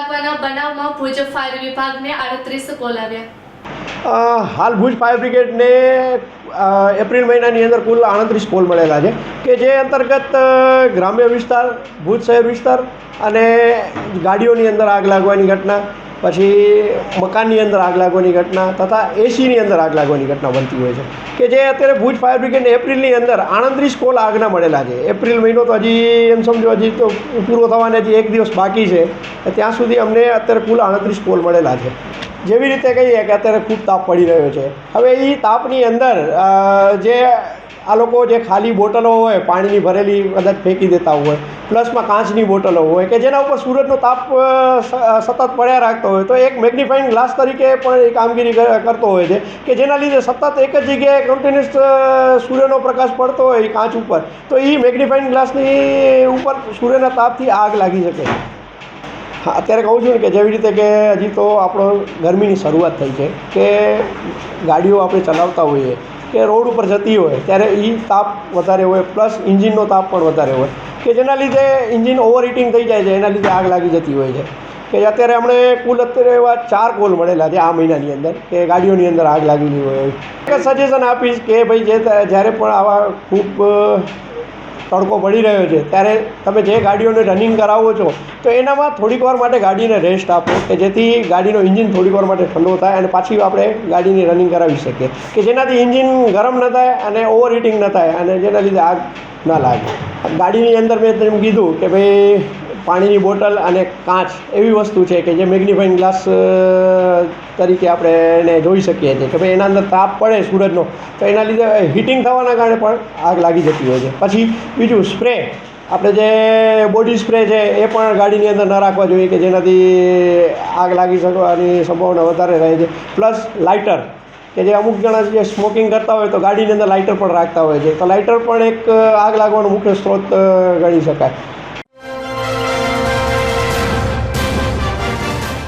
લાગવાના બનાવમાં ભુજ ફાયર વિભાગને 38 કોલ આવ્યા। હાલ ભુજ ફાયર બ્રિગેડને એપ્રિલ મહિનાની અંદર કુલ 38 કોલ મળેલા છે કે જે અંતર્ગત ગ્રામ્ય વિસ્તાર, ભુજ શહેર વિસ્તાર અને ગાડીઓની અંદર આગ લાગવાની ઘટના, પછી મકાનની અંદર આગ લાગવાની ઘટના તથા એસીની અંદર આગ લાગવાની ઘટના બનતી હોય છે કે જે અત્યારે ભુજ ફાયર બ્રિગેડને એપ્રિલની અંદર 38 કોલ આગના મળેલા છે। એપ્રિલ મહિનો તો હજી એમ સમજો હજી તો પૂરો થવાને હજી એક દિવસ બાકી છે, ત્યાં સુધી અમને અત્યારે કુલ 38 કોલ મળેલા છે। જેવી રીતે કહીએ કે અત્યારે ખૂબ તાપ પડી રહ્યો છે, હવે એ તાપની અંદર જે આ લોકો જે ખાલી બોટલો હોય પાણીની ભરેલી કદાચ ફેંકી દેતા હોય, પ્લસમાં કાચની બોટલો હોય કે જેના ઉપર સૂરજનો તાપ સતત પડ્યા રાખતો હોય, તો એક મેગ્નિફાઇંગ ગ્લાસ તરીકે પણ એ કામગીરી કરતો હોય છે કે જેના લીધે સતત એક જ જગ્યાએ કન્ટિન્યુઅસ સૂર્યનો પ્રકાશ પડતો હોય કાચ ઉપર, તો એ મેગ્નિફાઇંગ ગ્લાસની ઉપર સૂર્યના તાપથી આગ લાગી શકે। હા, અત્યારે કહું છું ને કે જેવી રીતે કે હજી તો આપણો ગરમીની શરૂઆત થઈ છે કે ગાડીઓ આપણે ચલાવતા હોઈએ કે રોડ ઉપર જતી હોય ત્યારે એ તાપ વધારે હોય, પ્લસ ઇન્જિનનો તાપ પણ વધારે હોય કે જેના લીધે ઇન્જિન ઓવર હીટિંગ થઈ જાય છે, એના લીધે આગ લાગી જતી હોય છે કે અત્યારે હમણે કુલ અત્યારે એવા 4 કોલ મળેલા છે આ મહિનાની અંદર કે ગાડીઓની અંદર આગ લાગેલી હોય। એક સજેશન આપીશ કે ભાઈ જ્યારે પણ આવા ખૂબ તડકો પડી રહ્યો છે ત્યારે તમે જે ગાડીઓને રનિંગ કરાવો છો તો એનામાં થોડીક વાર માટે ગાડીને રેસ્ટ આપો કે જેથી ગાડીનો ઇન્જિન થોડીક વાર માટે ઠંડો થાય અને પાછી આપણે ગાડીની રનિંગ કરાવી શકીએ કે જેનાથી ઇન્જિન ગરમ ન થાય અને ઓવર હીટિંગ ન થાય અને જેના લીધે આગ ના લાગે। ગાડીની અંદર મેં તેમ કીધું કે ભાઈ પાણીની બોટલ અને કાચ એવી વસ્તુ છે કે જે મેગ્નિફાઇંગ ગ્લાસ તરીકે આપણે એને જોઈ શકીએ છીએ કે ભાઈ એના અંદર તાપ પડે સૂરજનો તો એના લીધે હીટિંગ થવાના કારણે પણ આગ લાગી જતી હોય છે। પછી બીજું સ્પ્રે, આપણે જે બોડી સ્પ્રે છે એ પણ ગાડીની અંદર ન રાખવા જોઈએ કે જેનાથી આગ લાગી શકવાની સંભાવના વધારે રહે છે। પ્લસ લાઇટર કે જે અમુક જણા જે સ્મોકિંગ કરતા હોય તો ગાડીની અંદર લાઇટર પણ રાખતા હોય છે, તો લાઇટર પણ એક આગ લાગવાનો મુખ્ય સ્ત્રોત ગણી શકાય।